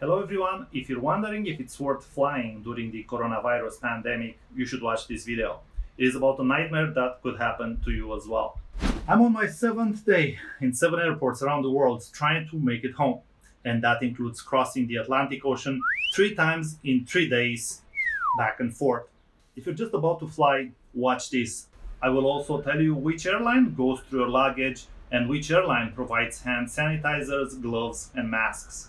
Hello everyone, if you're wondering if it's worth flying during the coronavirus pandemic, you should watch this video. It is about a nightmare that could happen to you as well. I'm on my 7th day in 7 airports around the world trying to make it home. And that includes crossing the Atlantic Ocean 3 times in 3 days, back and forth. If you're just about to fly, watch this. I will also tell you which airline goes through your luggage and which airline provides hand sanitizers, gloves, and masks.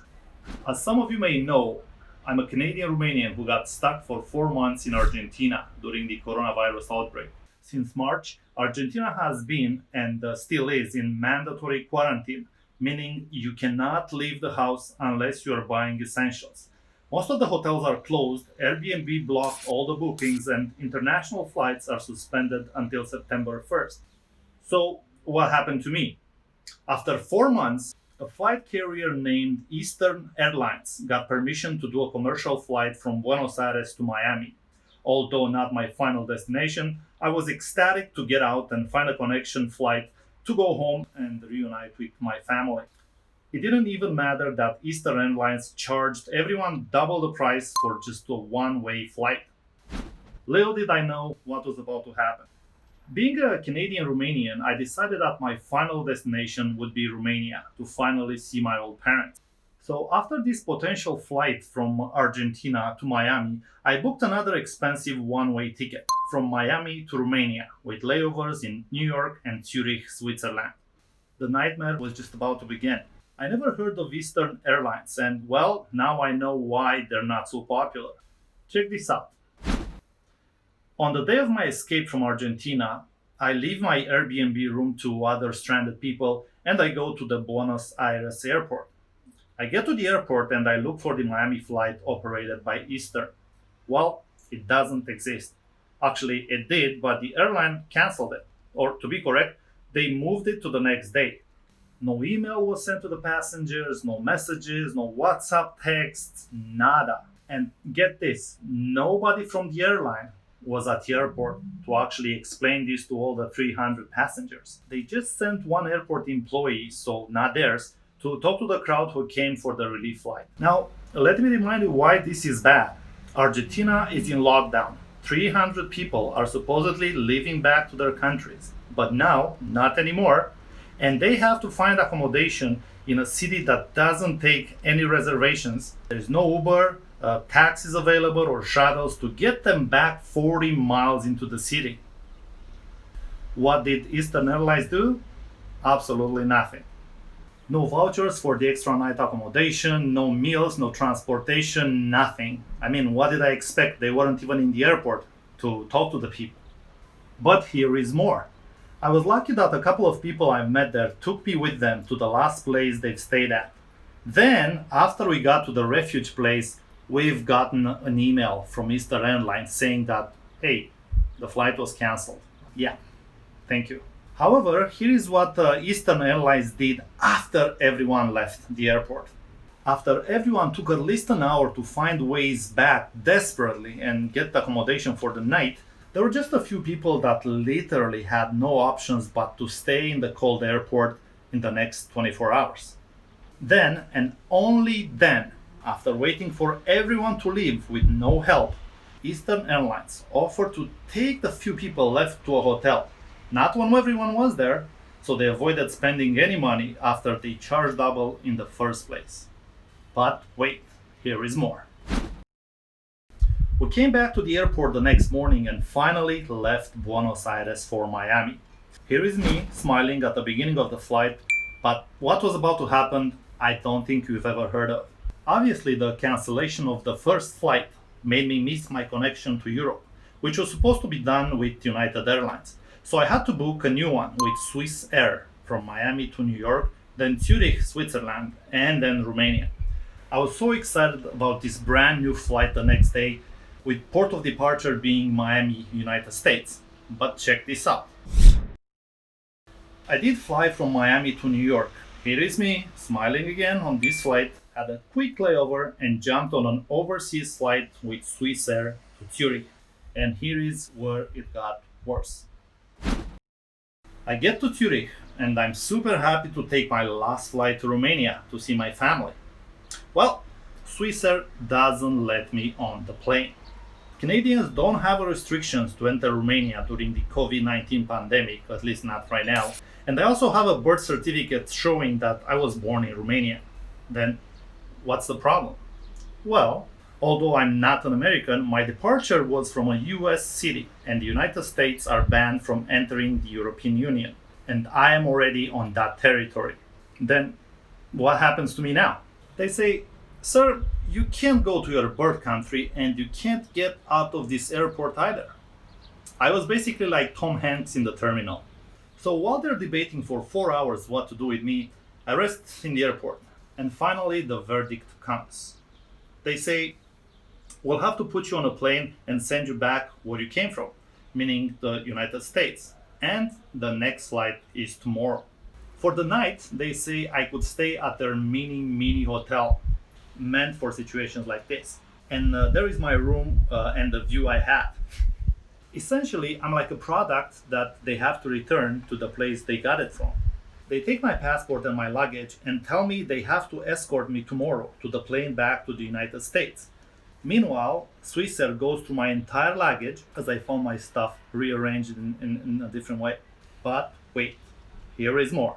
As some of you may know, I'm a Canadian-Romanian who got stuck for 4 months in Argentina during the coronavirus outbreak. Since March, Argentina has been and still is in mandatory quarantine, meaning you cannot leave the house unless you are buying essentials. Most of the hotels are closed, Airbnb blocked all the bookings, and international flights are suspended until September 1st. So, what happened to me? After 4 months, a flight carrier named Eastern Airlines got permission to do a commercial flight from Buenos Aires to Miami. Although not my final destination, I was ecstatic to get out and find a connection flight to go home and reunite with my family. It didn't even matter that Eastern Airlines charged everyone double the price for just a one-way flight. Little did I know what was about to happen. Being a Canadian-Romanian, I decided that my final destination would be Romania to finally see my old parents. So after this potential flight from Argentina to Miami, I booked another expensive one-way ticket from Miami to Romania with layovers in New York and Zurich, Switzerland. The nightmare was just about to begin. I never heard of Eastern Airlines and, well, now I know why they're not so popular. Check this out. On the day of my escape from Argentina, I leave my Airbnb room to other stranded people and I go to the Buenos Aires airport. I get to the airport and I look for the Miami flight operated by Eastern. Well, it doesn't exist. Actually, it did, but the airline canceled it. Or to be correct, they moved it to the next day. No email was sent to the passengers, no messages, no WhatsApp texts, nada. And get this, nobody from the airline was at the airport to actually explain this to all the 300 passengers. They just sent one airport employee, so not theirs, to talk to the crowd who came for the relief flight. Now, let me remind you why this is bad. Argentina is in lockdown. 300 people are supposedly leaving back to their countries, but now, not anymore, and they have to find accommodation in a city that doesn't take any reservations. There's no Uber, taxis available or shuttles to get them back 40 miles into the city. What did Eastern Airlines do? Absolutely nothing. No vouchers for the extra night accommodation, no meals, no transportation, nothing. I mean, what did I expect? They weren't even in the airport to talk to the people. But here is more. I was lucky that a couple of people I've met there took me with them to the last place they've stayed at. Then, after we got to the refuge place, we've gotten an email from Eastern Airlines saying that, hey, the flight was canceled. Yeah, thank you. However, here is what Eastern Airlines did after everyone left the airport. After everyone took at least an hour to find ways back desperately and get accommodation for the night, there were just a few people that literally had no options but to stay in the cold airport in the next 24 hours. Then, and only then, after waiting for everyone to leave with no help, Eastern Airlines offered to take the few people left to a hotel. Not when everyone was there, so they avoided spending any money after they charged double in the first place. But wait, here is more. We came back to the airport the next morning and finally left Buenos Aires for Miami. Here is me smiling at the beginning of the flight, but what was about to happen, I don't think you've ever heard of. Obviously, the cancellation of the first flight made me miss my connection to Europe, which was supposed to be done with United Airlines. So I had to book a new one with Swiss Air from Miami to New York, then Zurich, Switzerland, and then Romania. I was so excited about this brand new flight the next day, with port of departure being Miami, United States. But check this out. I did fly from Miami to New York. Here is me, smiling again on this flight, had a quick layover and jumped on an overseas flight with Swiss Air to Zurich. And here is where it got worse. I get to Zurich and I'm super happy to take my last flight to Romania to see my family. Well, Swissair doesn't let me on the plane. Canadians don't have restrictions to enter Romania during the COVID-19 pandemic, at least not right now. And I also have a birth certificate showing that I was born in Romania. Then what's the problem? Well, although I'm not an American, my departure was from a US city, and the United States are banned from entering the European Union. And I am already on that territory. Then what happens to me now? They say, "Sir, you can't go to your birth country and you can't get out of this airport either." I was basically like Tom Hanks in the terminal. So while they're debating for 4 hours what to do with me, I rest in the airport. And finally, the verdict comes. They say, "We'll have to put you on a plane and send you back where you came from," meaning the United States. And the next flight is tomorrow. For the night, they say I could stay at their mini hotel, meant for situations like this. And there is my room and the view I had. Essentially, I'm like a product that they have to return to the place they got it from. They take my passport and my luggage and tell me they have to escort me tomorrow to the plane back to the United States. Meanwhile, Swissair goes through my entire luggage as I found my stuff rearranged in a different way. But wait, here is more.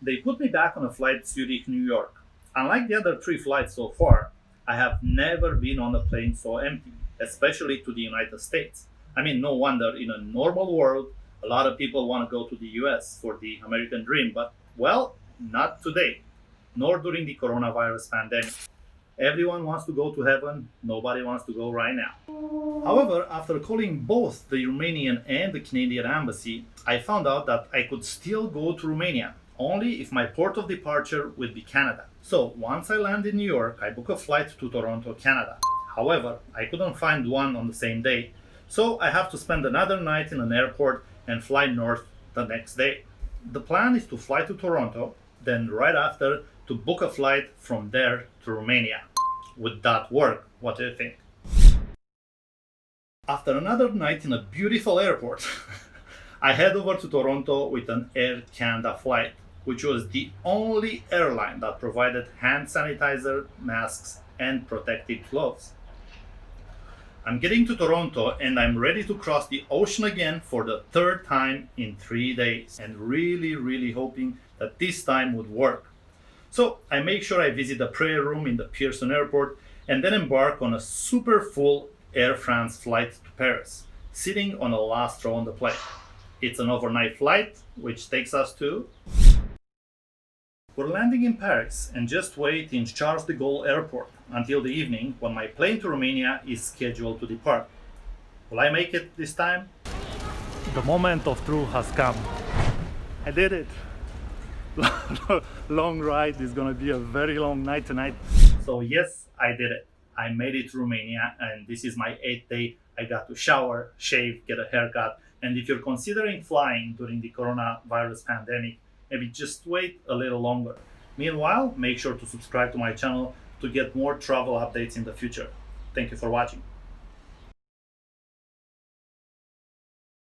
They put me back on a flight Zurich, New York. Unlike the other 3 flights so far, I have never been on a plane so empty, especially to the United States. I mean, no wonder in a normal world, a lot of people want to go to the US for the American dream, but well, not today, nor during the coronavirus pandemic. Everyone wants to go to heaven, nobody wants to go right now. However, after calling both the Romanian and the Canadian embassy, I found out that I could still go to Romania, only if my port of departure would be Canada. So once I land in New York, I book a flight to Toronto, Canada. However, I couldn't find one on the same day, so I have to spend another night in an airport and fly north the next day. The plan is to fly to Toronto, then right after to book a flight from there to Romania. Would that work? What do you think? After another night in a beautiful airport, I head over to Toronto with an Air Canada flight, which was the only airline that provided hand sanitizer, masks, and protective gloves. I'm getting to Toronto and I'm ready to cross the ocean again for the 3rd time in 3 days, and really hoping that this time would work. So I make sure I visit the prayer room in the Pearson airport and then embark on a super full Air France flight to Paris, sitting on the last row on the plane. It's an overnight flight, which takes us to... We're landing in Paris and just wait in Charles de Gaulle airport until the evening when my plane to Romania is scheduled to depart. Will I make it this time? The moment of truth has come. I did it. Long ride is gonna be a very long night tonight. So yes, I did it. I made it to Romania and this is my 8th day. I got to shower, shave, get a haircut. And if you're considering flying during the coronavirus pandemic, maybe just wait a little longer. Meanwhile, make sure to subscribe to my channel to get more travel updates in the future. Thank you for watching.